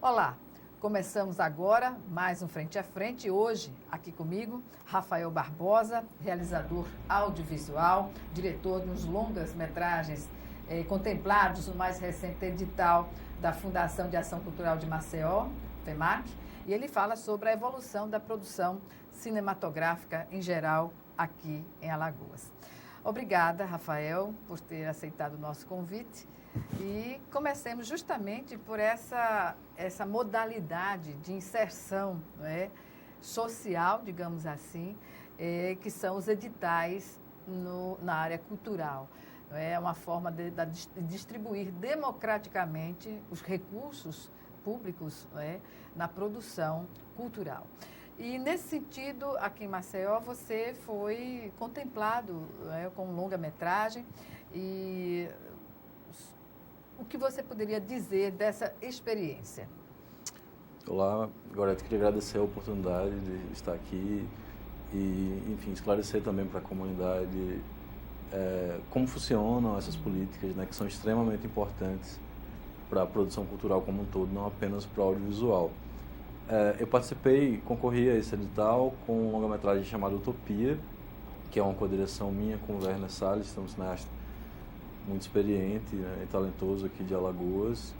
Olá, começamos agora mais um Frente a Frente. Hoje, aqui comigo, Rafael Barbosa, realizador audiovisual, diretor de uns longas-metragens contemplados no mais recente edital da Fundação de Ação Cultural de Maceió, FEMAC, e ele fala sobre a evolução da produção cinematográfica em geral aqui em Alagoas. Obrigada, Rafael, por ter aceitado o nosso convite. E comecemos justamente por essa modalidade de inserção, não é, social, digamos assim, que são os editais na área cultural. Não é uma forma de distribuir democraticamente os recursos públicos, não é, na produção cultural. E, nesse sentido, aqui em Maceió, você foi contemplado, né, com longa-metragem. E o que você poderia dizer dessa experiência? Olá, Gorete, queria agradecer a oportunidade de estar aqui e, enfim, esclarecer também para a comunidade como funcionam essas políticas, né, que são extremamente importantes para a produção cultural como um todo, não apenas para o audiovisual. Eu concorri a esse edital com um longa-metragem chamado Utopia, que é uma co-direção minha com o Werner Salles, que é um cineasta muito experiente, né, e talentoso aqui de Alagoas.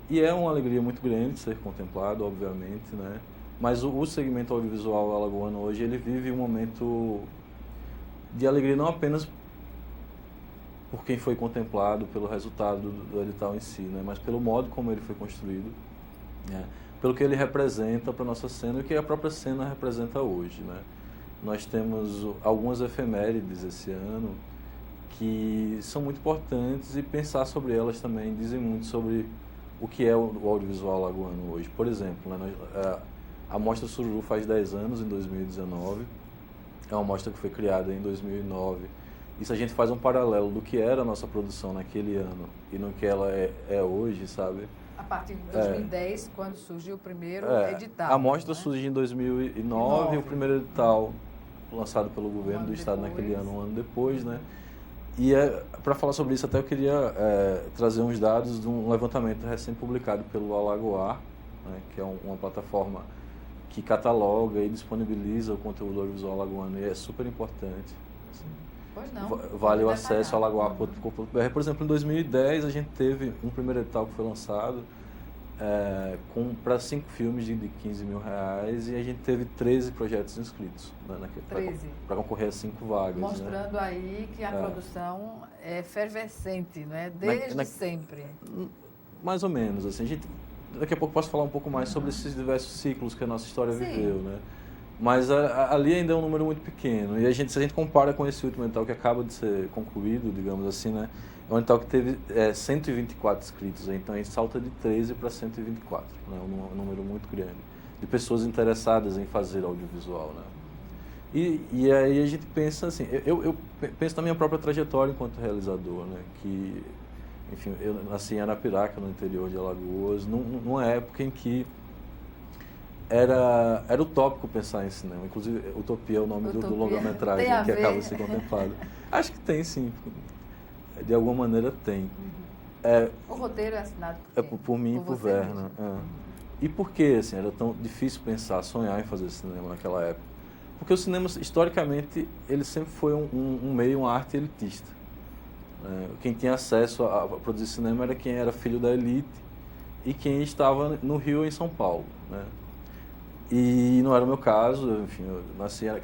E é uma alegria muito grande ser contemplado, obviamente, né? Mas o segmento audiovisual alagoano hoje, ele vive um momento de alegria não apenas por quem foi contemplado, pelo resultado do edital em si, né, mas pelo modo como ele foi construído, né, pelo que ele representa para a nossa cena e o que a própria cena representa hoje, né. Nós temos algumas efemérides esse ano que são muito importantes e pensar sobre elas também dizem muito sobre o que é o audiovisual alagoano hoje. Por exemplo, né, a Mostra Sururu faz 10 anos, em 2019, é uma mostra que foi criada em 2009. E se a gente faz um paralelo do que era a nossa produção naquele ano e no que ela é hoje, sabe? A partir de 2010, quando surgiu o primeiro edital. A mostra, né, surgiu em 2009, o primeiro edital lançado pelo governo do estado naquele ano, um ano depois, né? E para falar sobre isso, até eu queria trazer uns dados de um levantamento recém-publicado pelo Alagoar, né, que é uma plataforma que cataloga e disponibiliza o conteúdo audiovisual alagoano, e é super importante. Assim. Pois não. Vale o acesso ao alagoar.com.br. Por exemplo, em 2010 a gente teve um primeiro edital que foi lançado para 5 filmes de 15 mil reais, e a gente teve 13 projetos inscritos, né, para concorrer a 5 vagas. Mostrando, né, aí que a produção é efervescente, né, desde sempre. Mais ou menos. Assim, daqui a pouco posso falar um pouco mais sobre esses diversos ciclos que a nossa história viveu, né? Mas ali ainda é um número muito pequeno. E se a gente compara com esse último edital que acaba de ser concluído, digamos assim, né? É um edital que teve 124 inscritos. Então a gente salta de 13 para 124. Né? Um número muito grande de pessoas interessadas em fazer audiovisual, né? E aí a gente pensa assim, eu penso na minha própria trajetória enquanto realizador, né? Que, enfim, eu nasci em Arapiraca, no interior de Alagoas, numa época em que era utópico pensar em cinema. Inclusive, Utopia é o nome do longa-metragem que acaba de ser contemplado. Acho que tem, sim. De alguma maneira tem. O roteiro é assinado por mim e por Werner. E por que assim, era tão difícil sonhar em fazer cinema naquela época? Porque o cinema, historicamente, ele sempre foi um meio, uma arte elitista. Quem tinha acesso a produzir cinema era quem era filho da elite e quem estava no Rio ou em São Paulo, né? E não era o meu caso. Enfim, eu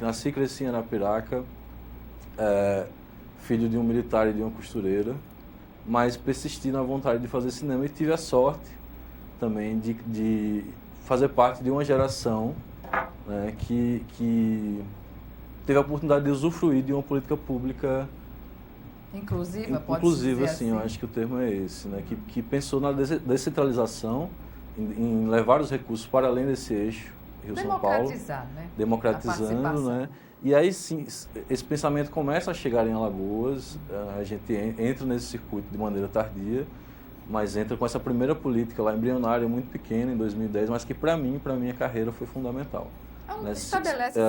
nasci e cresci em Arapiraca, filho de um militar e de uma costureira, mas persisti na vontade de fazer cinema e tive a sorte também de fazer parte de uma geração, né, que teve a oportunidade de usufruir de uma política pública inclusiva, assim, eu acho que o termo é esse, né, que pensou na descentralização, em levar os recursos para além desse eixo Rio-São Paulo, né? Democratizando, né? E aí sim, esse pensamento começa a chegar em Alagoas, a gente entra nesse circuito de maneira tardia, mas entra com essa primeira política lá embrionária, muito pequena, em 2010, mas que para minha carreira foi fundamental. Estabelece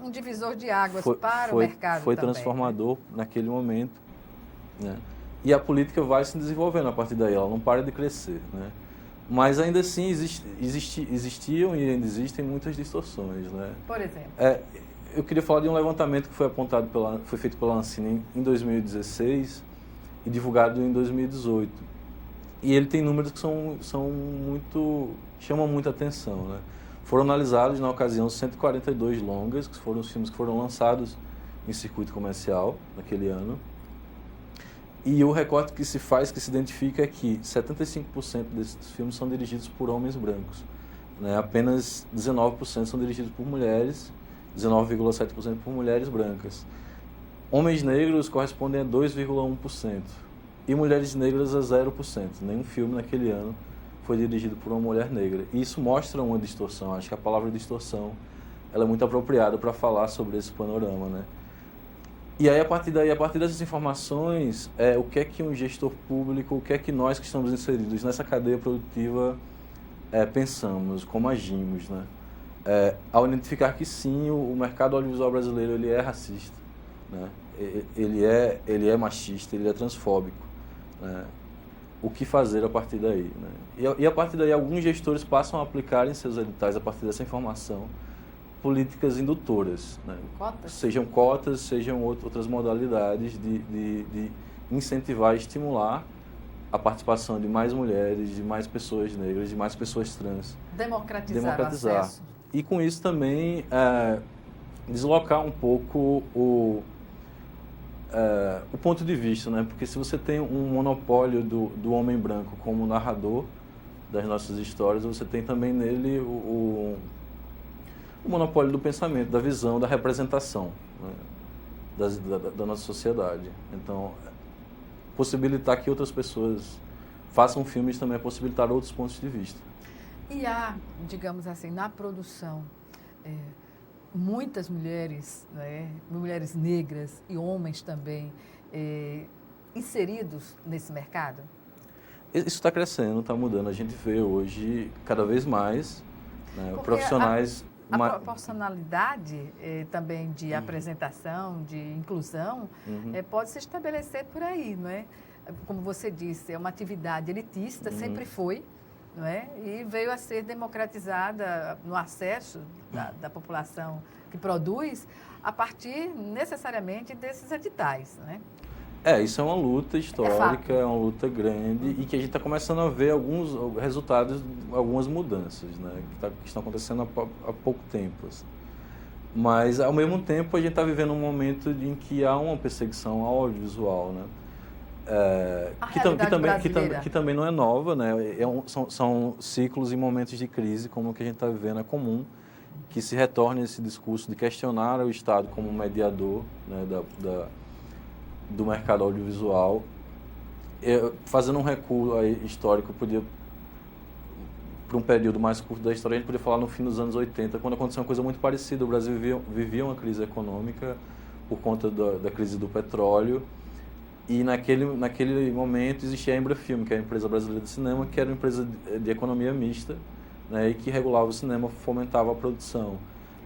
um divisor de águas para o mercado foi também, transformador, né, naquele momento, né? E a política vai se desenvolvendo a partir daí, ela não para de crescer, né? Mas ainda assim existiam e ainda existem muitas distorções, né? Por exemplo? Eu queria falar de um levantamento que foi foi feito pela Ancine em 2016 e divulgado em 2018. E ele tem números que chamam muita atenção, né? Foram analisados, na ocasião, 142 longas, que foram os filmes que foram lançados em circuito comercial naquele ano. E o recorte que se identifica é que 75% desses filmes são dirigidos por homens brancos, né? Apenas 19% são dirigidos por mulheres, 19,7% por mulheres brancas. Homens negros correspondem a 2,1% e mulheres negras a 0%. Nenhum filme naquele ano foi dirigido por uma mulher negra. E isso mostra uma distorção. Acho que a palavra distorção ela é muito apropriada para falar sobre esse panorama, né? E aí, a partir dessas informações, o que é que um gestor público, o que é que nós que estamos inseridos nessa cadeia produtiva pensamos, como agimos, né? Ao identificar que sim, o mercado audiovisual brasileiro ele é racista, né? Ele é machista, ele é transfóbico, né? O que fazer a partir daí, né? E a partir daí, alguns gestores passam a aplicar em seus editais, a partir dessa informação, políticas indutoras, né? Sejam cotas, sejam outras modalidades de incentivar e estimular a participação de mais mulheres, de mais pessoas negras, de mais pessoas trans. Democratizar. O acesso. E com isso também deslocar um pouco o ponto de vista, né? Porque se você tem um monopólio do homem branco como narrador das nossas histórias, você tem também nele o monopólio do pensamento, da visão, da representação, né? da nossa sociedade. Então, possibilitar que outras pessoas façam filmes também é possibilitar outros pontos de vista. E há, digamos assim, na produção, muitas mulheres, né, mulheres negras e homens também, inseridos nesse mercado? Isso está crescendo, está mudando. A gente vê hoje cada vez mais, né, profissionais... A proporcionalidade também de apresentação, de inclusão, pode se estabelecer por aí, não é? Como você disse, é uma atividade elitista, sempre foi, não é? E veio a ser democratizada no acesso da população que produz a partir, necessariamente, desses editais, não é? Isso é uma luta histórica, é uma luta grande e que a gente está começando a ver alguns resultados, algumas mudanças, né, que estão acontecendo há pouco tempo. Assim. Mas, ao mesmo tempo, a gente está vivendo um momento em que há uma perseguição ao audiovisual, né, que também não é nova, né, são ciclos e momentos de crise, como o que a gente está vivendo é comum, que se retorne esse discurso de questionar o Estado como mediador, né, do mercado audiovisual. Fazendo um recuo aí histórico, para um período mais curto da história, a gente podia falar no fim dos anos 80, quando aconteceu uma coisa muito parecida. O Brasil vivia uma crise econômica por conta da crise do petróleo, e naquele momento existia a Embrafilme, que é a empresa brasileira de cinema, que era uma empresa de economia mista, né, e que regulava o cinema, fomentava a produção.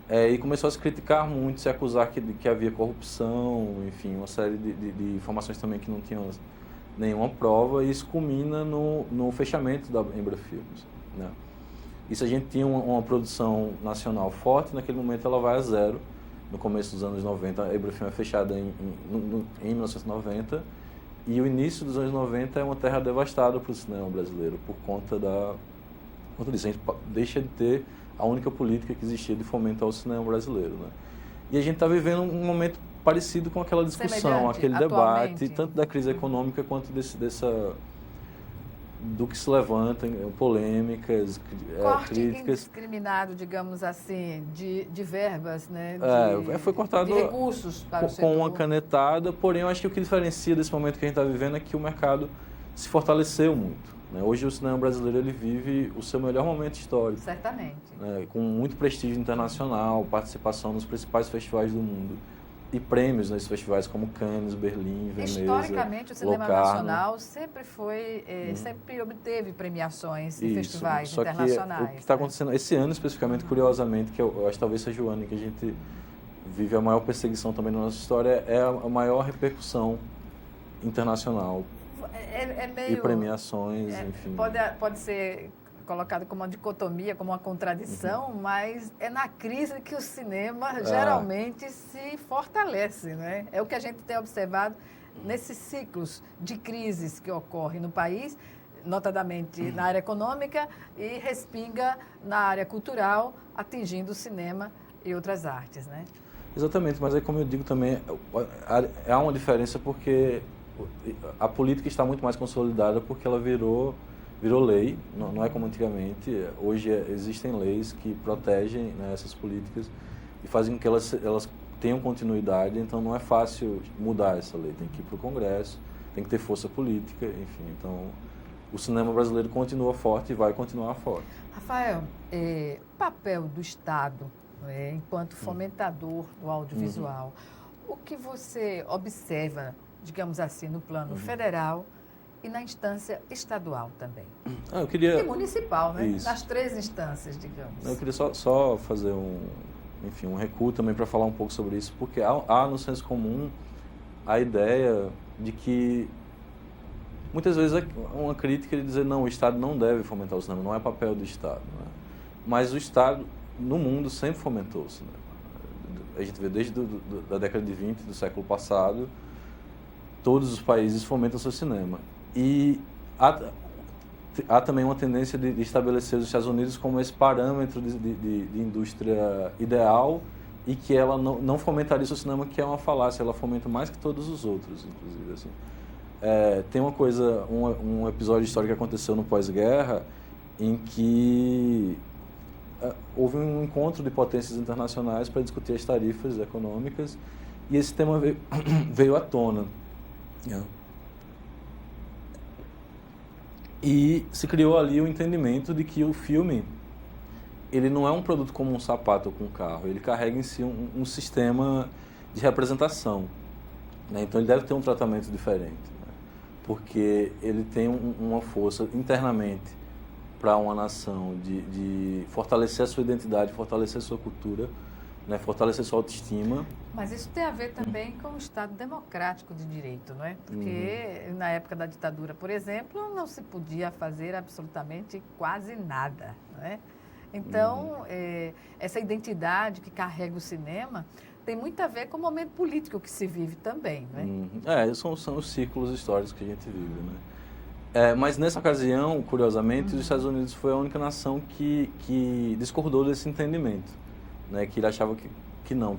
E começou a se criticar muito, se acusar que havia corrupção, enfim, uma série de informações também que não tinham nenhuma prova, e isso culmina no fechamento da Embrafilmes, né? E se a gente tinha uma produção nacional forte, naquele momento ela vai a zero. No começo dos anos 90, a Embrafilme é fechada em 1990, e o início dos anos 90 é uma terra devastada para o cinema brasileiro, por conta disso. A gente deixa de ter a única política que existia de fomento ao cinema brasileiro, né? E a gente está vivendo um momento parecido com aquela discussão, aquele debate, tanto da crise econômica quanto do que se levanta, polêmicas, críticas. Indiscriminado, digamos assim, de verbas, né? Foi cortado de recursos para o setor. Com uma canetada, porém eu acho que o que diferencia desse momento que a gente está vivendo é que o mercado se fortaleceu muito. Hoje o cinema brasileiro ele vive o seu melhor momento histórico. Certamente. Com muito prestígio internacional, participação nos principais festivais do mundo e prêmios nesses festivais como Cannes, Berlim, Veneza, Historicamente, o cinema Locarno. Nacional sempre sempre obteve premiações em festivais internacionais. O que está acontecendo esse ano especificamente, curiosamente, que eu acho que talvez seja o ano em que a gente vive a maior perseguição também na nossa história, é a maior repercussão internacional. Meio, e premiações, enfim. Pode ser colocado como uma dicotomia, como uma contradição, mas é na crise que o cinema geralmente se fortalece, né? É o que a gente tem observado nesses ciclos de crises que ocorrem no país, notadamente na área econômica, e respinga na área cultural, atingindo o cinema e outras artes, né? Exatamente, mas aí, como eu digo também, há uma diferença porque a política está muito mais consolidada porque ela virou lei, não é como antigamente. Hoje existem leis que protegem, né, essas políticas e fazem com que elas tenham continuidade, então não é fácil mudar essa lei, tem que ir para o Congresso, tem que ter força política, enfim. Então, o cinema brasileiro continua forte e vai continuar forte. Rafael, o papel do Estado, enquanto fomentador do audiovisual, o que você observa, digamos assim, no plano federal e na instância estadual também? Eu queria... E municipal, né? Isso. Nas 3 instâncias, digamos. Eu queria só fazer um recuo também para falar um pouco sobre isso, porque há no senso comum a ideia de que muitas vezes é uma crítica de dizer não, o Estado não deve fomentar o cinema, não é papel do Estado, né? Mas o Estado no mundo sempre fomentou o cinema. A gente vê desde da década de 20 do século passado, todos os países fomentam o seu cinema. E há também uma tendência de estabelecer os Estados Unidos como esse parâmetro de indústria ideal e que ela não fomentaria o seu cinema, que é uma falácia, ela fomenta mais que todos os outros, inclusive. Assim. Tem uma coisa, um episódio histórico que aconteceu no pós-guerra em que houve um encontro de potências internacionais para discutir as tarifas econômicas e esse tema veio à tona. E se criou ali o entendimento de que o filme ele não é um produto como um sapato ou com um carro, ele carrega em si um sistema de representação, né? Então ele deve ter um tratamento diferente, né? Porque ele tem uma força internamente para uma nação de fortalecer a sua identidade, fortalecer a sua cultura, né? Fortalecer a sua autoestima. Mas isso tem a ver também com o Estado democrático de direito, não é? Porque na época da ditadura, por exemplo, não se podia fazer absolutamente quase nada, não é? Então, essa identidade que carrega o cinema tem muito a ver com o momento político que se vive também, não é? São os ciclos históricos que a gente vive, né? Mas nessa ocasião, curiosamente, os Estados Unidos foi a única nação que discordou desse entendimento, né? Que ele achava que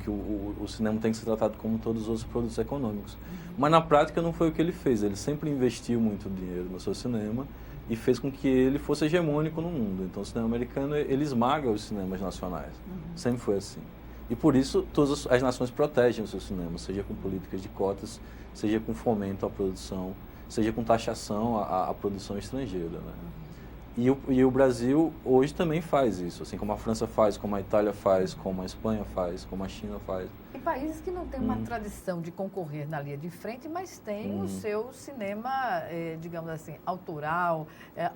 o cinema tem que ser tratado como todos os outros produtos econômicos. Mas na prática não foi o que ele fez, ele sempre investiu muito dinheiro no seu cinema e fez com que ele fosse hegemônico no mundo. Então o cinema americano, ele esmaga os cinemas nacionais, sempre foi assim. E por isso todas as nações protegem o seu cinema, seja com políticas de cotas, seja com fomento à produção, seja com taxação à produção estrangeira, né? E o Brasil hoje também faz isso, assim como a França faz, como a Itália faz, como a Espanha faz, como a China faz. E países que não têm uma tradição de concorrer na linha de frente, mas têm o seu cinema, digamos assim, autoral,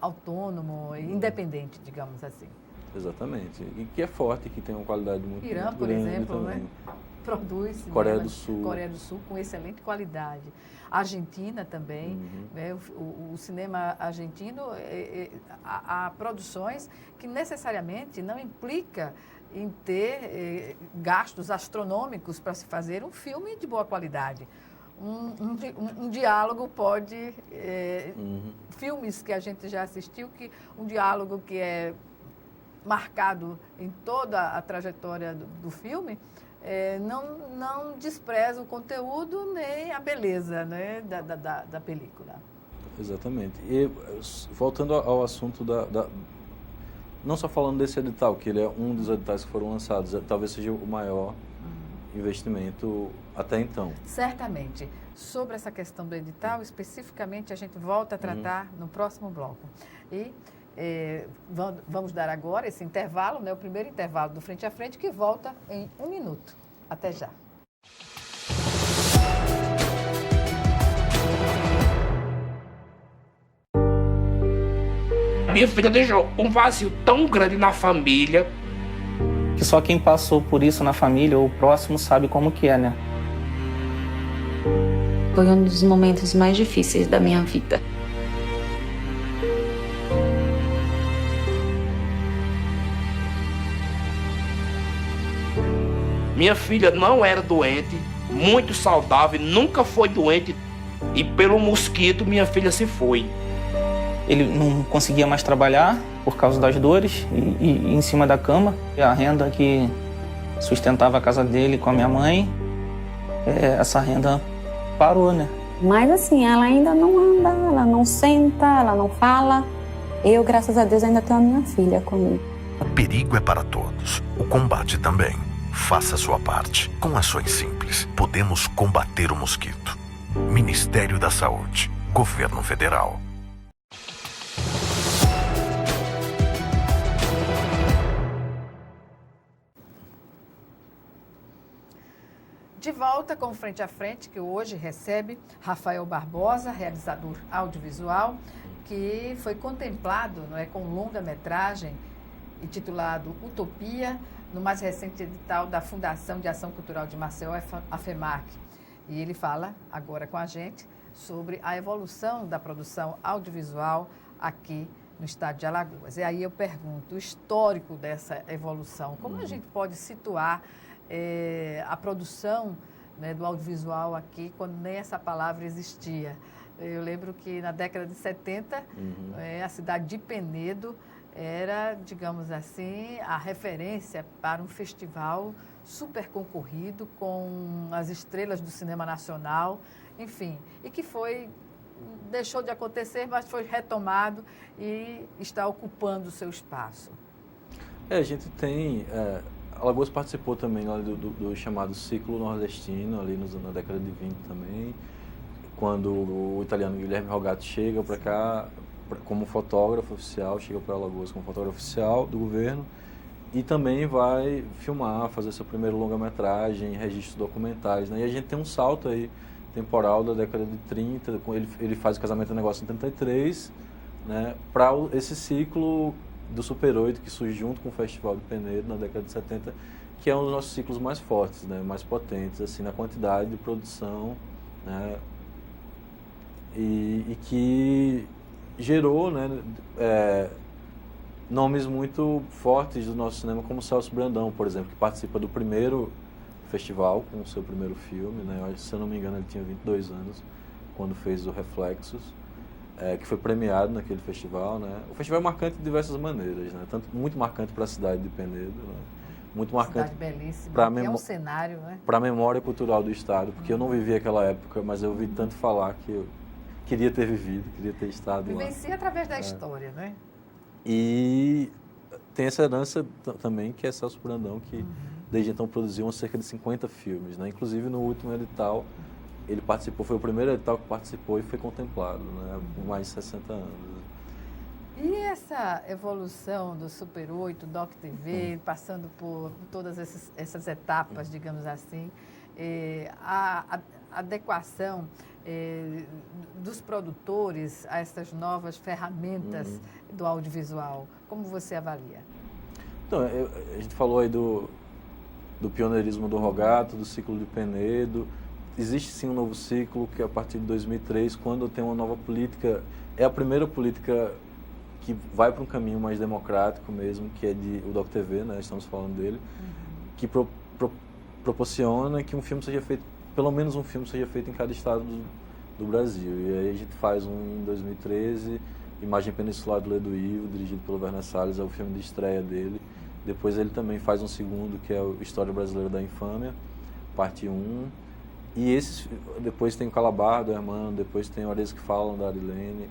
autônomo, independente, digamos assim. Exatamente. E que é forte, que tem uma qualidade muito grande. Irã, por exemplo, né? Produz cinema. Coreia do Sul. Coreia do Sul com excelente qualidade. A Argentina também, né? O cinema argentino, há produções que necessariamente não implica em ter gastos astronômicos para se fazer um filme de boa qualidade. Um diálogo pode... Filmes que a gente já assistiu, um diálogo que é marcado em toda a trajetória do filme, não despreza o conteúdo nem a beleza, né, da película. Exatamente. E voltando ao assunto não só falando desse edital, que ele é um dos editais que foram lançados, talvez seja o maior investimento até então. Certamente. Sobre essa questão do edital, especificamente, a gente volta a tratar no próximo bloco. E vamos dar agora esse intervalo, né, o primeiro intervalo do Frente a Frente, que volta em 1 minuto. Até já. Minha filha deixou um vazio tão grande na família. Que só quem passou por isso na família ou próximo sabe como que é, né? Foi um dos momentos mais difíceis da minha vida. Minha filha não era doente, muito saudável, nunca foi doente. E pelo mosquito, minha filha se foi. Ele não conseguia mais trabalhar por causa das dores e em cima da cama. A renda que sustentava a casa dele com a minha mãe, essa renda parou, né? Mas assim, ela ainda não anda, ela não senta, ela não fala. Eu, graças a Deus, ainda tenho a minha filha comigo. O perigo é para todos. O combate também. Faça a sua parte. Com ações simples, podemos combater o mosquito. Ministério da Saúde. Governo Federal. De volta com Frente a Frente, que hoje recebe Rafael Barbosa, realizador audiovisual, que foi contemplado, não é, com longa-metragem intitulado Utopia, no mais recente edital da Fundação de Ação Cultural de Maceió, a FEMAC. E ele fala agora com a gente sobre a evolução da produção audiovisual aqui no estado de Alagoas. E aí eu pergunto, o histórico dessa evolução, como a gente pode situar a produção, né, do audiovisual aqui, quando nem essa palavra existia? Eu lembro que na década de 70, a cidade de Penedo era, digamos assim, a referência para um festival super concorrido, com as estrelas do cinema nacional, enfim, e que deixou de acontecer, mas foi retomado e está ocupando o seu espaço. A gente tem... Alagoas participou também lá do chamado Ciclo Nordestino, ali na década de 20 também, quando o italiano Guilherme Rogato chega para cá como fotógrafo oficial, chega para Alagoas como fotógrafo oficial do governo e também vai filmar, fazer seu primeiro longa-metragem, registros documentais, né? E a gente tem um salto aí temporal da década de 30, ele faz o Casamento e Negócio em 33, né, para esse ciclo do Super 8, que surge junto com o Festival de Penedo na década de 70, que é um dos nossos ciclos mais fortes, né, mais potentes, assim, na quantidade de produção, né, e que gerou, né, nomes muito fortes do nosso cinema, como Celso Brandão, por exemplo, que participa do primeiro festival com o seu primeiro filme, né, se eu não me engano ele tinha 22 anos quando fez o Reflexos, que foi premiado naquele festival, né? O festival é marcante de diversas maneiras, né? Tanto muito marcante para a cidade de Penedo, né? Muito marcante para um cenário, né? Para a memória cultural do estado, porque eu não vivi aquela época, mas eu ouvi tanto falar que eu queria ter vivido, queria ter estado lá. Vivencia através da história, né? E tem essa herança também, que é Celso Brandão, que desde então produziu cerca de 50 filmes, né? Inclusive no último edital ele participou, foi o primeiro edital que participou e foi contemplado, né, por mais de 60 anos. E essa evolução do Super 8, Doc TV, passando por todas essas etapas, digamos assim, a adequação dos produtores a essas novas ferramentas do audiovisual, como você avalia? Então, a gente falou aí do pioneirismo do Rogato, do ciclo de Penedo. Existe sim um novo ciclo, que é a partir de 2003, quando tem uma nova política, é a primeira política que vai para um caminho mais democrático mesmo, que é o Doc TV, né, estamos falando dele, que proporciona que um filme seja feito, pelo menos um filme seja feito em cada estado do Brasil. E aí a gente faz um em 2013, Imagem Peninsular do Ledo Ivo, dirigido pelo Werner Salles, é o filme de estreia dele. Depois ele também faz um segundo, que é o História Brasileira da Infâmia, parte 1. E depois tem o Calabar, do Hermano, depois tem Horas que Falam, da Arilene,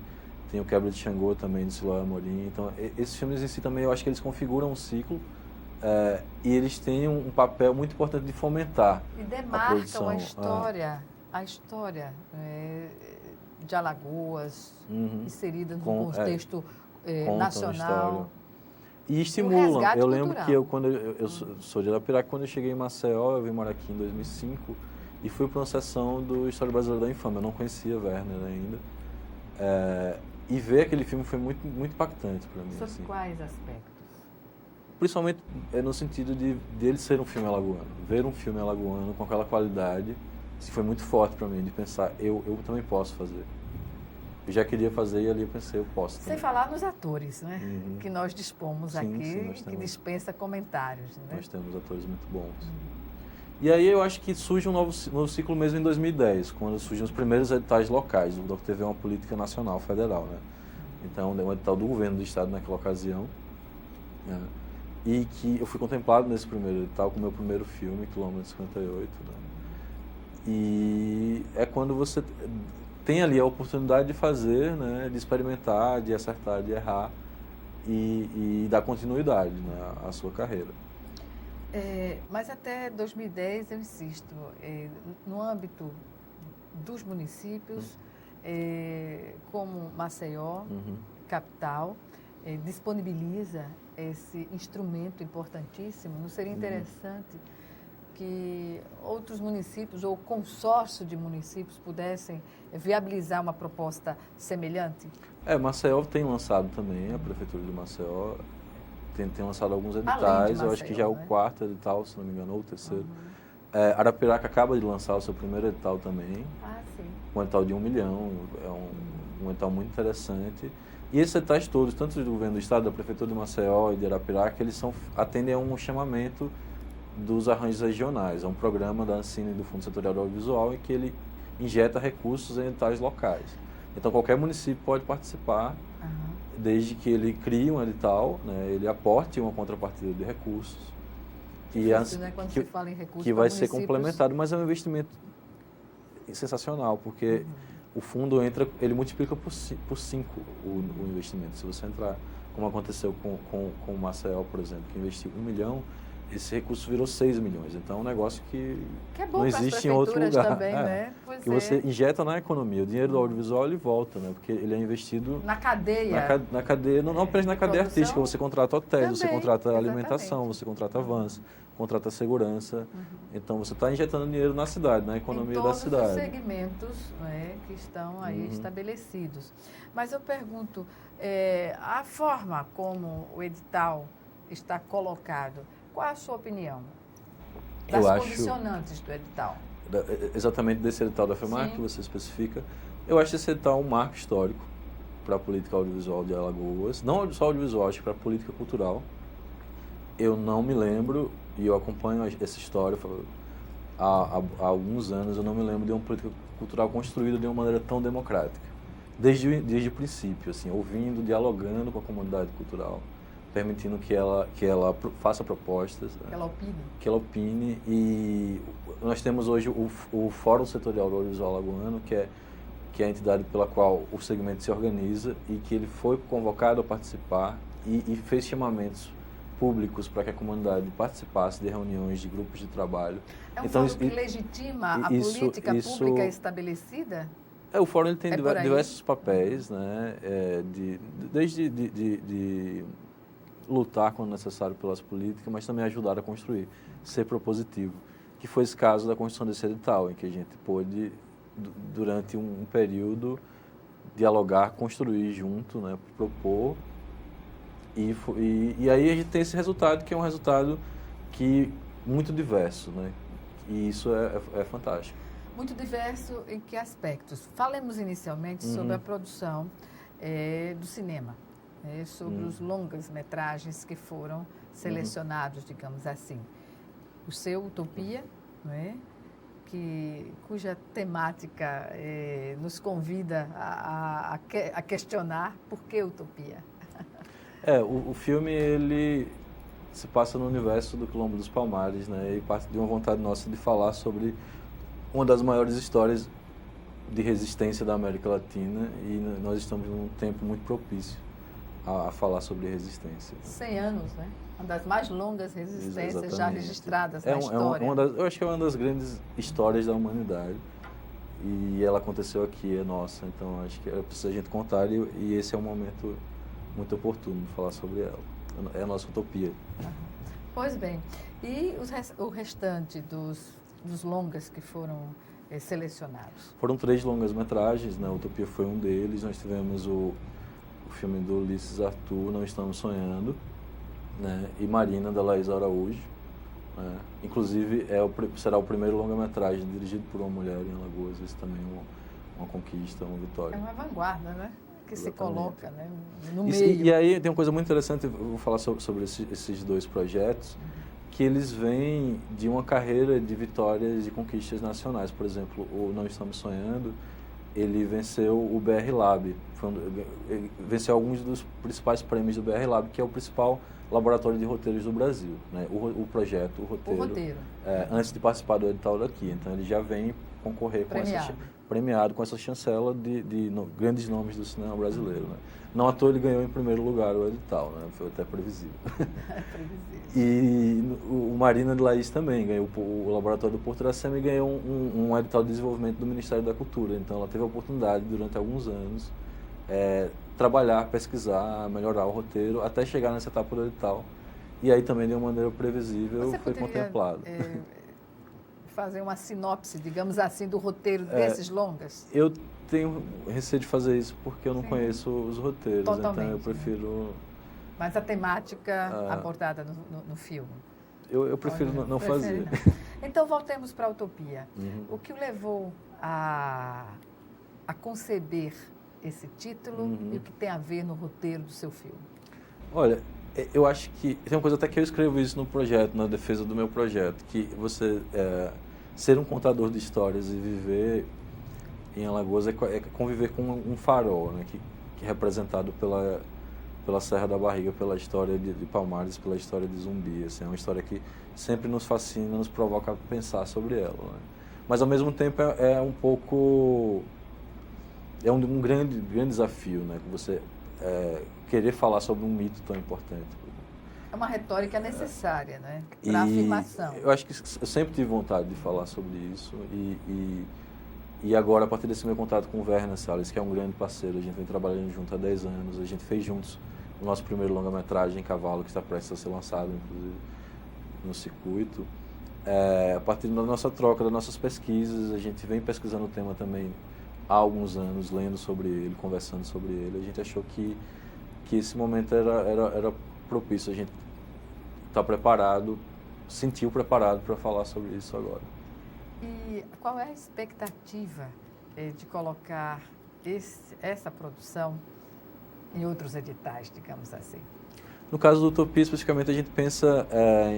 tem o Quebra de Xangô também, de Siloé Amorim. Então, esses filmes em si também, eu acho que eles configuram um ciclo e eles têm um papel muito importante de fomentar e a produção. A história de Alagoas, inserida no contexto nacional. E estimulam. Eu lembro que quando eu sou de Arapiraca, quando eu cheguei em Maceió, eu vim morar aqui em 2005, e fui para uma sessão do História Brasileira da Infâmia. Eu não conhecia Werner ainda. E ver aquele filme foi muito, muito impactante para mim. Sobre assim. quais aspectos? Principalmente no sentido de ele ser um filme alagoano. Ver um filme alagoano com aquela qualidade foi muito forte para mim, de pensar, eu também posso fazer. Eu já queria fazer e ali eu pensei, eu posso também. Sem falar nos atores, né? Que nós dispomos aqui, nós que dispensa comentários. Né? Nós temos atores muito bons. E aí eu acho que surge um novo ciclo mesmo em 2010, quando surgem os primeiros editais locais. O Doc TV é uma política nacional, federal, né? Então, é um edital do governo do estado naquela ocasião. Né? E que eu fui contemplado nesse primeiro edital com o meu primeiro filme, Quilômetro 58. Né? E é quando você tem ali a oportunidade de fazer, né? De experimentar, de acertar, de errar e dar continuidade, né? À sua carreira. Mas até 2010, eu insisto, no âmbito dos municípios, como Maceió, capital, disponibiliza esse instrumento importantíssimo. Não seria interessante que outros municípios ou consórcio de municípios pudessem viabilizar uma proposta semelhante? Maceió tem lançado também, a Prefeitura de Maceió tem lançado alguns editais, eu acho que já é o quarto edital, se não me engano, ou o terceiro. Arapiraca acaba de lançar o seu primeiro edital também, um edital de 1 milhão, é um edital muito interessante. E esses editais todos, tanto do governo do estado, da Prefeitura de Maceió e de Arapiraca, eles atendem a um chamamento dos arranjos regionais, é um programa da Ancine e do Fundo Setorial do Audiovisual em que ele injeta recursos em editais locais. Então qualquer município pode participar, desde que ele crie um edital, né, ele aporte uma contrapartida de recursos. Difícil, né, quando se fala em recursos que vai ser complementado, mas é um investimento sensacional, porque o fundo ele multiplica por 5 o investimento. Se você entrar, como aconteceu com o Maceió, por exemplo, que investiu 1 milhão, esse recurso virou 6 milhões. Então é um negócio que é bom não existe em outro lugar. Também, né? Que você injeta na economia. O dinheiro do audiovisual ele volta, né? Porque ele é investido na cadeia. Na cadeia, não apenas na cadeia produção, artística. Você contrata hotéis, também, você contrata exatamente. alimentação, você contrata vans, contrata segurança. Então você está injetando dinheiro na cidade, na economia da cidade. Todos os segmentos, né, que estão aí estabelecidos. Mas eu pergunto, a forma como o edital está colocado, qual é a sua opinião das condicionantes do edital? Exatamente desse edital da FEMAR que você especifica. Eu acho esse edital um marco histórico para a política audiovisual de Alagoas. Não só audiovisual, acho que para a política cultural. Eu não me lembro, e eu acompanho essa história há alguns anos, eu não me lembro de uma política cultural construída de uma maneira tão democrática. Desde o princípio, assim, ouvindo, dialogando com a comunidade cultural, permitindo que ela faça propostas. Que ela opine. E nós temos hoje o Fórum Setorial do Audiovisual Alagoano, que é a entidade pela qual o segmento se organiza e que ele foi convocado a participar e fez chamamentos públicos para que a comunidade participasse de reuniões, de grupos de trabalho. É um fórum que legitima a política pública estabelecida? O fórum ele tem diversos papéis, né? Desde de lutar quando necessário pelas políticas, mas também ajudar a construir, ser propositivo, que foi esse caso da construção desse edital, em que a gente pôde, durante um período, dialogar, construir junto, né, propor, e aí a gente tem esse resultado, que é um resultado muito diverso, né, e isso é fantástico. Muito diverso em que aspectos? Falemos inicialmente sobre a produção do cinema. Sobre os longas-metragens que foram selecionados, digamos assim. O seu Utopia, não é? Cuja temática nos convida a questionar por que Utopia. O filme ele se passa no universo do Quilombo dos Palmares, né? E parte de uma vontade nossa de falar sobre uma das maiores histórias de resistência da América Latina, e nós estamos num tempo muito propício a falar sobre resistência. 100 anos, né? Uma das mais longas resistências já registradas na história. Eu acho que é uma das grandes histórias da humanidade. E ela aconteceu aqui, é nossa. Então, acho que precisa a gente contar e esse é um momento muito oportuno de falar sobre ela. É a nossa utopia. Pois bem. E o restante dos longas que foram selecionados? Foram 3 longas-metragens, né? A Utopia foi um deles. Nós tivemos o filme do Ulisses Arthur, Não Estamos Sonhando, né? E Marina, da Laís Araújo. Né? Inclusive, será o primeiro longa-metragem dirigido por uma mulher em Alagoas. Isso também é uma conquista, uma vitória. É uma vanguarda, né? Que Exatamente. Se coloca, né? No meio. E aí tem uma coisa muito interessante, eu vou falar sobre esses 2 projetos, que eles vêm de uma carreira de vitórias e conquistas nacionais. Por exemplo, o Não Estamos Sonhando, ele venceu o BR Lab, ele venceu alguns dos principais prêmios do BR Lab, que é o principal laboratório de roteiros do Brasil, né? O projeto, o roteiro. Antes de participar do edital daqui. Então ele já vem concorrer premiado com essa chancela de grandes nomes do cinema brasileiro, né? Não à toa ele ganhou em primeiro lugar o edital, né? Foi até previsível. E o Marina de Laís também ganhou, o laboratório do Porto Iracema ganhou um edital de desenvolvimento do Ministério da Cultura. Então ela teve a oportunidade durante alguns anos trabalhar, pesquisar, melhorar o roteiro até chegar nessa etapa do edital. E aí também de uma maneira previsível foi contemplado. Fazer uma sinopse, digamos assim, do roteiro desses longas? Eu tenho receio de fazer isso porque eu não conheço os roteiros. Totalmente, então eu prefiro... Mas a temática abordada no filme? Eu prefiro não fazer. Não. Então voltemos para a Utopia. O que o levou a conceber esse título e o que tem a ver no roteiro do seu filme? Olha, eu acho que tem uma coisa até que eu escrevo isso no projeto, na defesa do meu projeto, que você ser um contador de histórias e viver em Alagoas é conviver com um farol, né, que é representado pela Serra da Barriga, pela história de Palmares, pela história de Zumbi. Assim, é uma história que sempre nos fascina, nos provoca a pensar sobre ela, né? Mas ao mesmo tempo é um pouco... É um grande desafio, né, que você querer falar sobre um mito tão importante. É uma retórica necessária, né, para a afirmação. Eu acho que eu sempre tive vontade de falar sobre isso e agora, a partir desse meu contato com o Werner Salles, que é um grande parceiro, a gente vem trabalhando junto há 10 anos, a gente fez juntos o nosso primeiro longa-metragem, Cavalo, que está prestes a ser lançado, inclusive, no circuito. A partir da nossa troca, das nossas pesquisas, a gente vem pesquisando o tema também há alguns anos, lendo sobre ele, conversando sobre ele. A gente achou que esse momento era propício, a gente está preparado, sentiu preparado para falar sobre isso agora. E qual é a expectativa de colocar essa produção em outros editais, digamos assim? No caso do Utopia, especificamente, a gente pensa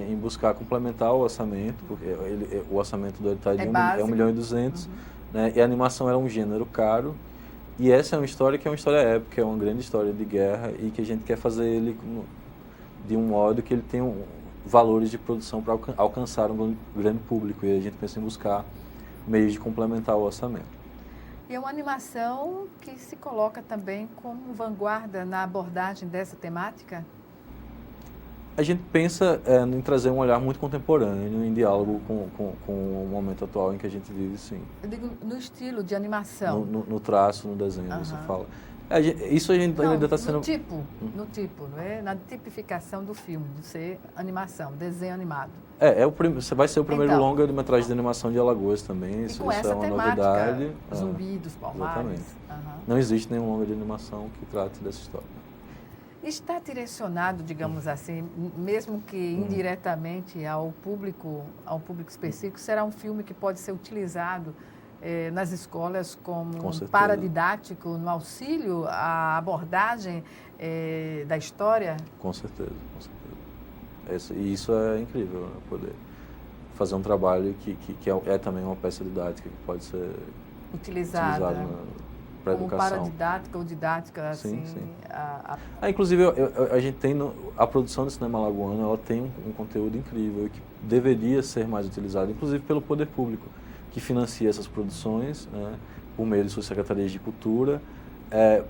em buscar complementar o orçamento, porque o orçamento do edital é 1,2 milhão, né? E a animação era um gênero caro, e essa é uma história que é uma história épica, é uma grande história de guerra, e que a gente quer fazer ele de um modo que ele tenha valores de produção para alcançar um grande público, e a gente pensa em buscar meios de complementar o orçamento. E é uma animação que se coloca também como vanguarda na abordagem dessa temática? A gente pensa em trazer um olhar muito contemporâneo, em diálogo com o momento atual em que a gente vive, sim. Eu digo no estilo de animação. No traço, no desenho, você fala. Isso a gente ainda está sendo... No tipo, não é? Na tipificação do filme, de ser animação, desenho animado. Você vai ser o primeiro longa de metragem de animação de Alagoas também, isso é uma novidade. Zumbi dos Palmares. Exatamente. Não existe nenhum longa de animação que trate dessa história. Está direcionado, digamos assim, mesmo que indiretamente ao público específico, será um filme que pode ser utilizado nas escolas como paradidático, no auxílio à abordagem da história? Com certeza, com certeza. E isso é incrível, né? Poder fazer um trabalho que é também uma peça didática que pode ser utilizada para como educação. Paradidática ou didática, assim. Sim. Inclusive, a gente tem a produção do cinema alagoano, ela tem um conteúdo incrível e que deveria ser mais utilizado, inclusive pelo poder público, que financia essas produções, né, por meio de suas secretarias de cultura,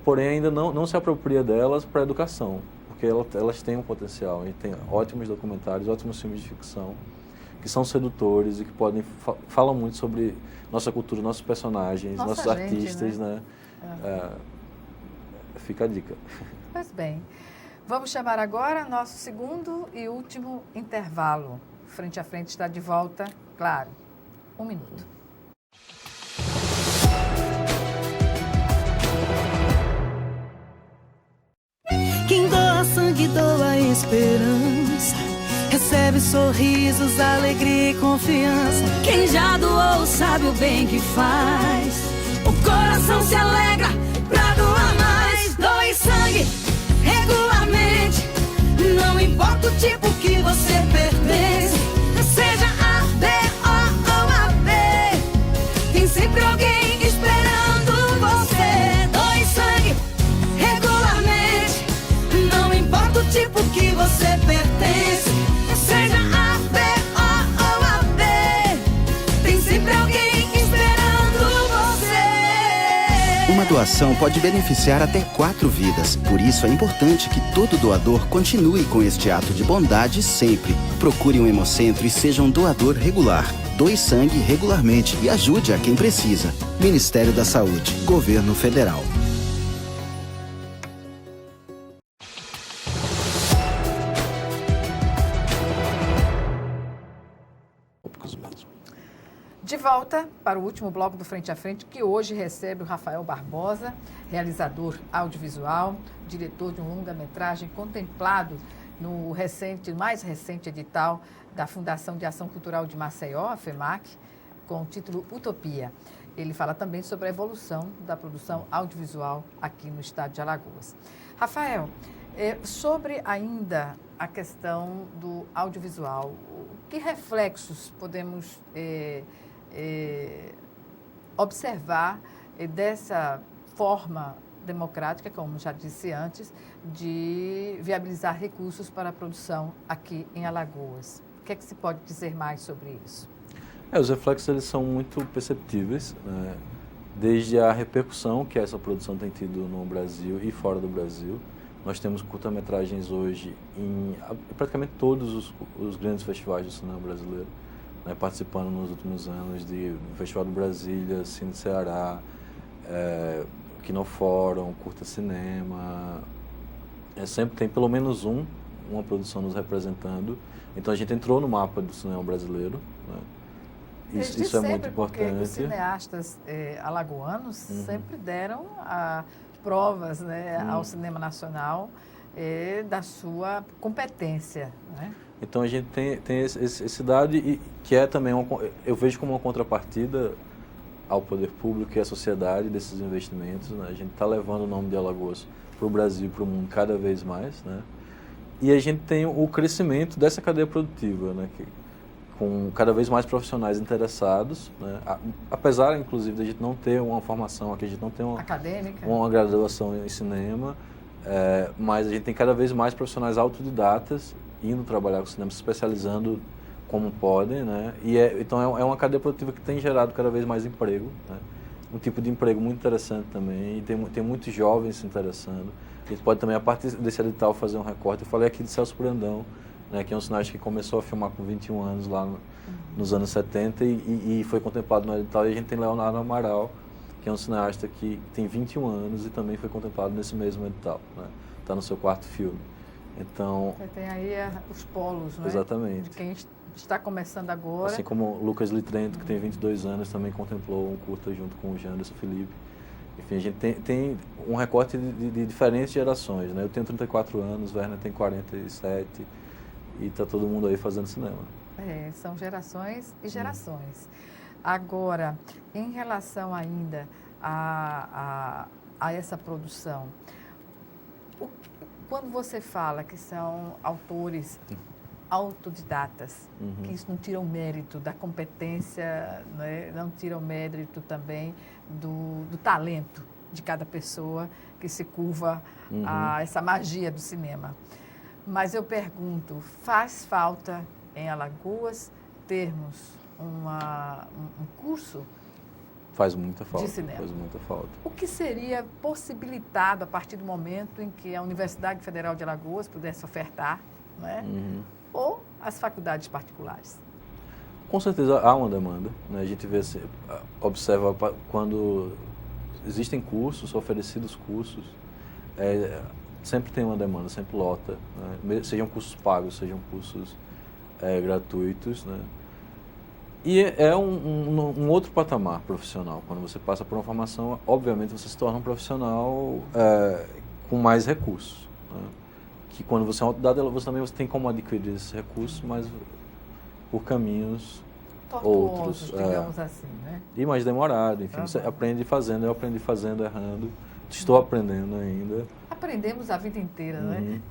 porém ainda não se apropria delas para a educação, porque elas têm um potencial. A gente tem ótimos documentários, ótimos filmes de ficção, que são sedutores e que falam muito sobre nossa cultura, nossos personagens, nossos artistas, né? Fica a dica. Pois bem, vamos chamar agora nosso segundo e último intervalo. Frente a Frente está de volta, claro, 1 minuto. Quem doa sangue, doa esperança. Recebe sorrisos, alegria e confiança. Quem já doou sabe o bem que faz. O coração se alegra pra doar mais. Doe sangue regularmente. Não importa o tipo que você pertence. Uma doação pode beneficiar até 4 vidas. Por isso é importante que todo doador continue com este ato de bondade sempre. Procure um Hemocentro e seja um doador regular. Doe sangue regularmente e ajude a quem precisa. Ministério da Saúde, Governo Federal. De volta para o último bloco do Frente a Frente, que hoje recebe o Rafael Barbosa, realizador audiovisual, diretor de um longa-metragem contemplado no mais recente edital da Fundação de Ação Cultural de Maceió, a FEMAC, com o título Utopia. Ele fala também sobre a evolução da produção audiovisual aqui no estado de Alagoas. Rafael, sobre ainda a questão do audiovisual, que reflexos podemos observar dessa forma democrática, como já disse antes, de viabilizar recursos para a produção aqui em Alagoas? O que é que se pode dizer mais sobre isso? Os reflexos eles são muito perceptíveis, né? Desde a repercussão que essa produção tem tido no Brasil e fora do Brasil. Nós temos curta-metragens hoje em praticamente todos os grandes festivais do cinema brasileiro, né, participando nos últimos anos do Festival do Brasília, Cine Ceará, Quinofórum, Curta Cinema. Sempre tem pelo menos uma produção nos representando. Então a gente entrou no mapa do cinema brasileiro, né? Isso é muito importante. Porque os cineastas alagoanos sempre deram provas, né, ao cinema nacional da sua competência, né? Então a gente tem esse dado que é também eu vejo como uma contrapartida ao poder público e à sociedade desses investimentos, né? A gente está levando o nome de Alagoas para o Brasil e para o mundo cada vez mais, né? E a gente tem o crescimento dessa cadeia produtiva, né? Com cada vez mais profissionais interessados, né? Apesar, inclusive, de a gente não ter uma formação aqui, a gente não tem uma graduação em cinema, mas a gente tem cada vez mais profissionais autodidatas indo trabalhar com cinema, se especializando como podem, né? Então é uma cadeia produtiva que tem gerado cada vez mais emprego, né? Um tipo de emprego muito interessante também, e tem muitos jovens se interessando. A gente pode também, a partir desse edital, fazer um recorte. Eu falei aqui de Celso Brandão, né, que é um cineasta que começou a filmar com 21 anos lá nos anos 70 e foi contemplado no edital. E a gente tem Leonardo Amaral, que é um cineasta que tem 21 anos e também foi contemplado nesse mesmo edital, né? Está no seu 4º filme. Então, você tem aí os polos, né? Exatamente. De quem está começando agora. Assim como Lucas Litrento, que tem 22 anos, também contemplou um curta junto com o Janderson Felipe. Enfim, a gente tem um recorte de diferentes gerações, né? Eu tenho 34 anos, Werner tem 47 e está todo mundo aí fazendo cinema. São gerações e gerações. Agora, em relação ainda a essa produção, quando você fala que são autores autodidatas, que isso não tira o mérito da competência, né? Não tira o mérito também do talento de cada pessoa que se curva a essa magia do cinema. Mas eu pergunto, faz falta em Alagoas termos um curso Faz muita falta. de cinema? Faz muita falta. O que seria possibilitado a partir do momento em que a Universidade Federal de Alagoas pudesse ofertar, né? Ou as faculdades particulares? Com certeza há uma demanda, né? A gente observa quando existem cursos, oferecidos cursos, sempre tem uma demanda, sempre lota, né? Sejam cursos pagos, sejam cursos gratuitos, né? E é um outro patamar profissional. Quando você passa por uma formação, obviamente você se torna um profissional com mais recursos, né? Que quando você é autodidata, você tem como adquirir esses recursos, mas por caminhos outros, digamos assim, né? E mais demorado, enfim, você aprende fazendo, eu aprendi fazendo, errando, estou aprendendo ainda. Aprendemos a vida inteira, né?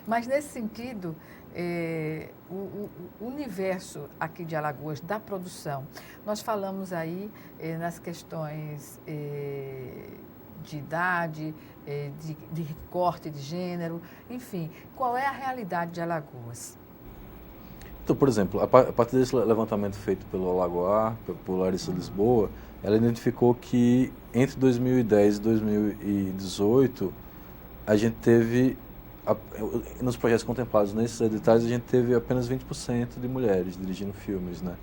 Mas nesse sentido, o universo aqui de Alagoas, da produção, nós falamos aí nas questões de idade, de recorte de gênero, enfim, qual é a realidade de Alagoas? Então, por exemplo, a partir desse levantamento feito pelo Alagoar, por Larissa Lisboa, ela identificou que entre 2010 e 2018, a gente teve, nos projetos contemplados nesses editais, a gente teve apenas 20% de mulheres dirigindo filmes, né?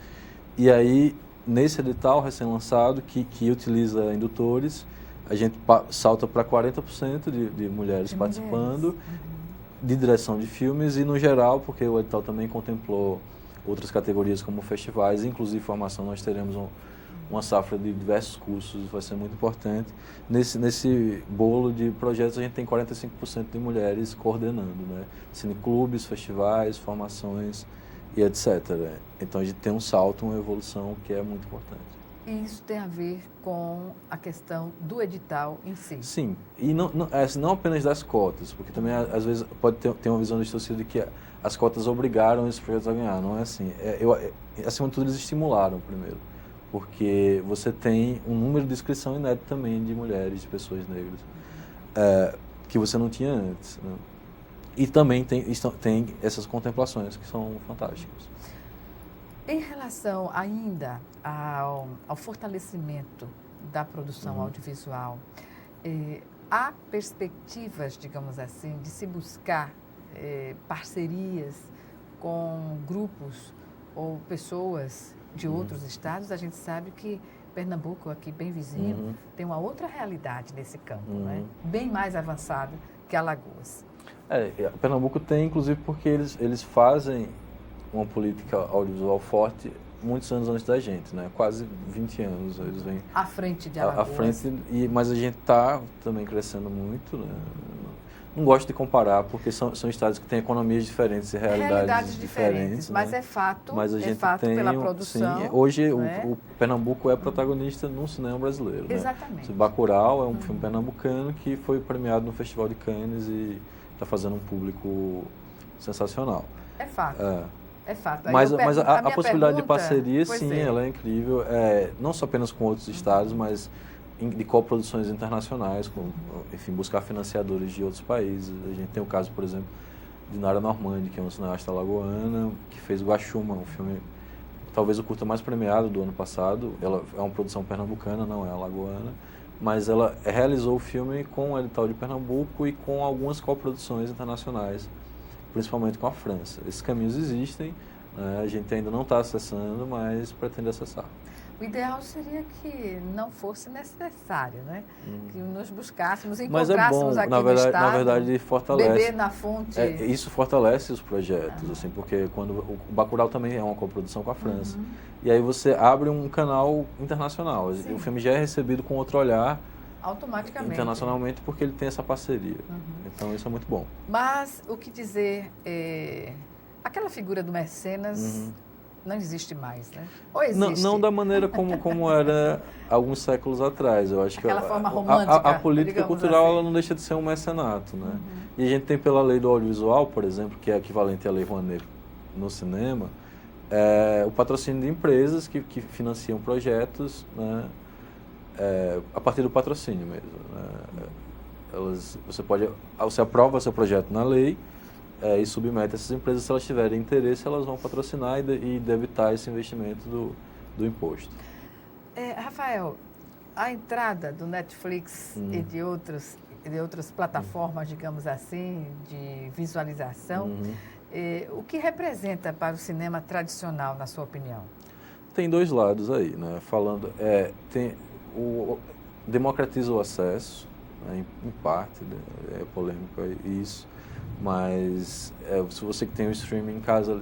E aí, nesse edital recém-lançado, que utiliza indutores, a gente salta para 40% de mulheres participando de direção de filmes e, no geral, porque o edital também contemplou outras categorias como festivais, inclusive formação, nós teremos uma safra de diversos cursos, vai ser muito importante. Nesse bolo de projetos, a gente tem 45% de mulheres coordenando, né? Cineclubes, festivais, formações e etc. Então, a gente tem um salto, uma evolução que é muito importante. E isso tem a ver com a questão do edital em si? Sim, e não apenas das cotas, porque também, às vezes, pode ter uma visão distorcida de que as cotas obrigaram esses projetos a ganhar, não é assim. Acima de tudo, eles estimularam primeiro, porque você tem um número de inscrição inédito também de mulheres, de pessoas negras, que você não tinha antes, né? E também tem essas contemplações que são fantásticas. Em relação ainda ao fortalecimento da produção audiovisual, há perspectivas, digamos assim, de se buscar parcerias com grupos ou pessoas de outros estados? A gente sabe que Pernambuco, aqui bem vizinho, tem uma outra realidade nesse campo, né? Bem mais avançada que Alagoas. Pernambuco tem, inclusive, porque eles fazem uma política audiovisual forte muitos anos antes da gente, né? Quase 20 anos eles vêm à frente de Alagoas. Mas a gente está também crescendo muito, né? Não gosto de comparar, porque são estados que têm economias diferentes e realidades diferentes, né? Mas é fato, mas a gente tem, pela produção. Sim, hoje o Pernambuco é protagonista no cinema brasileiro. Exatamente. Né? Bacurau é um filme pernambucano que foi premiado no Festival de Cannes e está fazendo um público sensacional. É fato. É fato. Mas a possibilidade de parceria, sim, ela é incrível. Não só apenas com outros estados, mas de coproduções internacionais, enfim, buscar financiadores de outros países. A gente tem o caso, por exemplo, de Nara Normandi, que é uma cineasta alagoana, que fez Guaxuma, um filme, talvez o curta mais premiado do ano passado. Ela é uma produção pernambucana, não é alagoana, mas ela realizou o filme com o edital de Pernambuco e com algumas coproduções internacionais, principalmente com a França. Esses caminhos existem, né? A gente ainda não está acessando, mas pretende acessar. O ideal seria que não fosse necessário, né? Que nos buscássemos, mas encontrássemos aqui no estado, na verdade, fortalece. Beber na fonte. Isso fortalece os projetos, assim, porque quando o Bacurau também é uma coprodução com a França. E aí você abre um canal internacional. Sim. O filme já é recebido com outro olhar, automaticamente, internacionalmente, porque ele tem essa parceria. Então isso é muito bom. Mas o que dizer, aquela figura do mecenas não existe mais, né? Ou existe? Não da maneira como era alguns séculos atrás. Eu acho aquela que forma romântica, a política cultural assim, ela não deixa de ser um mecenato, né? E a gente tem pela lei do audiovisual, por exemplo, que é equivalente à lei Rouanet no cinema, o patrocínio de empresas que financiam projetos, né? A partir do patrocínio mesmo, né? Você aprova seu projeto na lei e submete essas empresas. Se elas tiverem interesse, elas vão patrocinar e debitar esse investimento do imposto. Rafael, a entrada do Netflix e de outras plataformas, digamos assim, de visualização, o que representa para o cinema tradicional, na sua opinião? Tem dois lados aí, né? Falando, democratiza o acesso, né? Em parte, é polêmico isso, mas se você que tem um streaming em casa,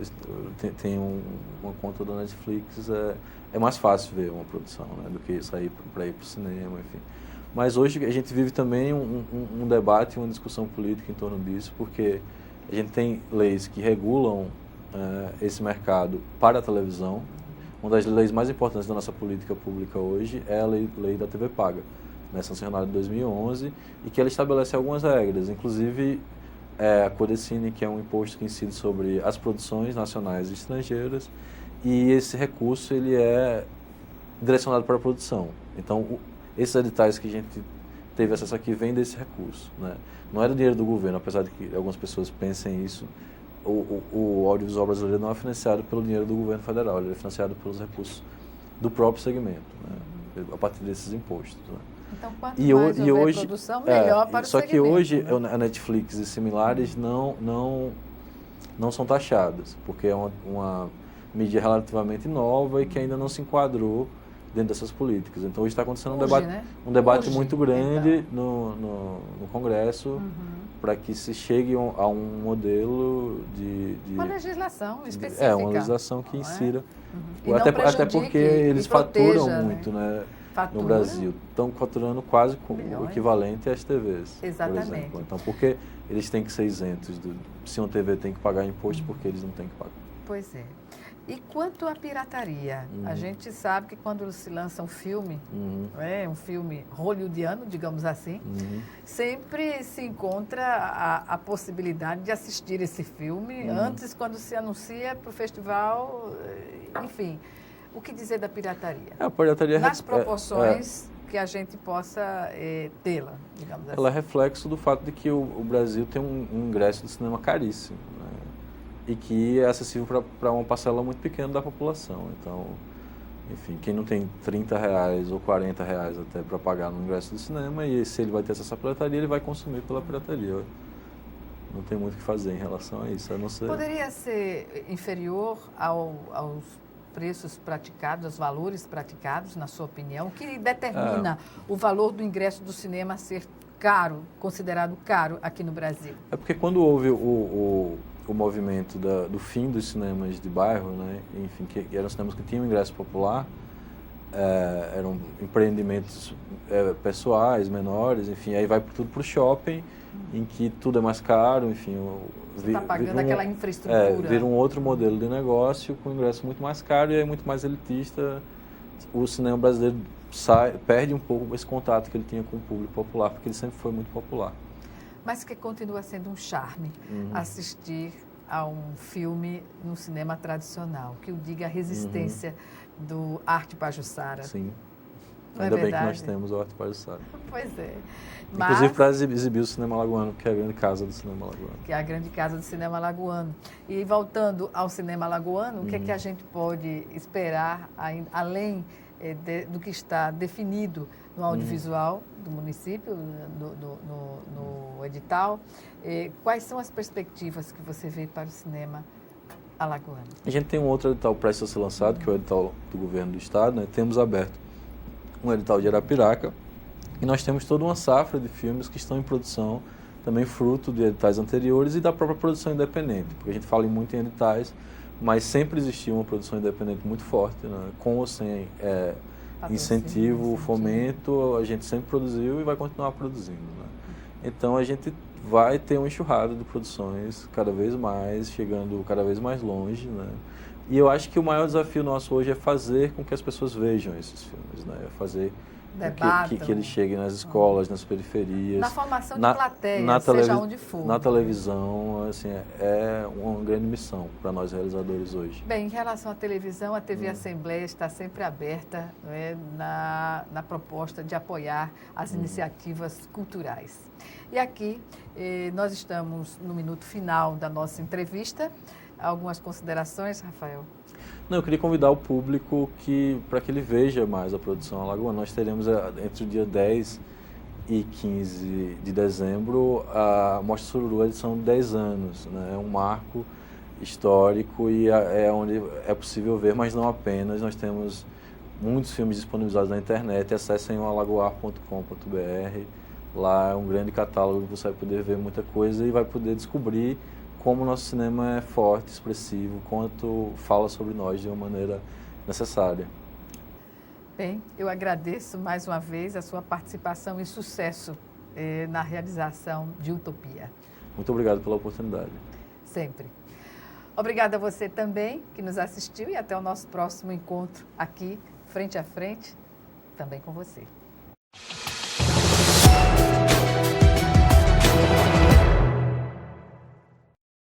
tem uma conta da Netflix, é mais fácil ver uma produção, né? Do que sair para ir para o cinema, enfim. Mas hoje a gente vive também um debate, uma discussão política em torno disso, porque a gente tem leis que regulam esse mercado para a televisão. Uma das leis mais importantes da nossa política pública hoje é a lei da TV Paga, né, sancionada em 2011, e que ela estabelece algumas regras, inclusive a Codecine, que é um imposto que incide sobre as produções nacionais e estrangeiras, e esse recurso ele é direcionado para a produção. Então, esses editais que a gente teve acesso aqui vêm desse recurso, né? Não é do dinheiro do governo, apesar de que algumas pessoas pensem isso. o audiovisual brasileiro não é financiado pelo dinheiro do governo federal, ele é financiado pelos recursos do próprio segmento, né? A partir desses impostos. Né? Então, quanto mais houver produção, melhor para o segmento. Só que hoje né? a Netflix e similares não são taxadas, porque é uma mídia relativamente nova e que ainda não se enquadrou dentro dessas políticas. Então, hoje está acontecendo um debate muito grande no Congresso para que se chegue a um modelo de... Uma legislação específica. Uma legislação que insira. Até porque eles faturam proteja, muito, né? Fatura. No Brasil. Estão faturando quase o equivalente às TVs, Exatamente. por exemplo. Então, por que eles têm que ser isentos? Se uma TV tem que pagar imposto, por que eles não têm que pagar? Pois é. E quanto à pirataria? A gente sabe que quando se lança um filme, um filme hollywoodiano, digamos assim, sempre se encontra a possibilidade de assistir esse filme antes, quando se anuncia para o festival, enfim. O que dizer da pirataria? A pirataria nas proporções que a gente possa tê-la, digamos assim. Ela é reflexo do fato de que o Brasil tem um ingresso do cinema caríssimo, né? E que é acessível para uma parcela muito pequena da população. Então, enfim, quem não tem R$30 ou R$40 até para pagar no ingresso do cinema, e se ele vai ter acesso à pirataria, ele vai consumir pela pirataria. Não tem muito o que fazer em relação a isso, a não ser... Poderia ser inferior aos preços praticados, aos valores praticados, na sua opinião? O que determina o valor do ingresso do cinema ser caro, considerado caro aqui no Brasil? É porque quando houve o movimento do fim dos cinemas de bairro, né? Enfim, que eram cinemas que tinham ingresso popular, eram empreendimentos pessoais, menores, enfim, aí vai tudo para o shopping, em que tudo é mais caro, enfim... Você está pagando aquela infraestrutura. Vira um outro modelo de negócio, com ingresso muito mais caro e aí muito mais elitista. O cinema brasileiro perde um pouco esse contato que ele tinha com o público popular, porque ele sempre foi muito popular. Mas que continua sendo um charme assistir a um filme no cinema tradicional, que o diga a resistência do Arte Pajuçara. Sim. Não Ainda é bem verdade? que nós temos o Arte Pajuçara. Pois é. Inclusive para exibir o Cinema Alagoano, que é a grande casa do Cinema Alagoano. Que é a grande casa do Cinema Alagoano. E voltando ao Cinema Alagoano, o que é que a gente pode esperar, além do que está definido no audiovisual do município, no edital? Quais são as perspectivas que você vê para o cinema alagoano? A gente tem um outro edital prestes a ser lançado, que é o edital do governo do estado, né? Temos aberto um edital de Arapiraca, e nós temos toda uma safra de filmes que estão em produção, também fruto de editais anteriores e da própria produção independente, porque a gente fala muito em editais, mas sempre existiu uma produção independente muito forte, né? Com ou sem incentivo, fomento, a gente sempre produziu e vai continuar produzindo. Né? Então a gente vai ter uma enxurrada de produções cada vez mais, chegando cada vez mais longe, né? E eu acho que o maior desafio nosso hoje é fazer com que as pessoas vejam esses filmes, né? É fazer que eles cheguem nas escolas, nas periferias. Na formação de plateia, seja onde for. Na televisão, assim, é uma grande missão para nós realizadores hoje. Bem, em relação à televisão, a TV Assembleia está sempre aberta, né, na proposta de apoiar as iniciativas culturais. E aqui, nós estamos no minuto final da nossa entrevista. Algumas considerações, Rafael? Não, eu queria convidar o público para que ele veja mais a produção alagoana. Nós teremos entre o dia 10 e 15 de dezembro a Mostra Sururu, edição de 10 anos. Né? É um marco histórico e é onde é possível ver, mas não apenas. Nós temos muitos filmes disponibilizados na internet. Acessem o alagoar.com.br. Lá é um grande catálogo que você vai poder ver muita coisa e vai poder descobrir como o nosso cinema é forte, expressivo, quanto fala sobre nós de uma maneira necessária. Bem, eu agradeço mais uma vez a sua participação e sucesso na realização de Utopia. Muito obrigado pela oportunidade. Sempre. Obrigada a você também que nos assistiu e até o nosso próximo encontro aqui, frente a frente, também com você.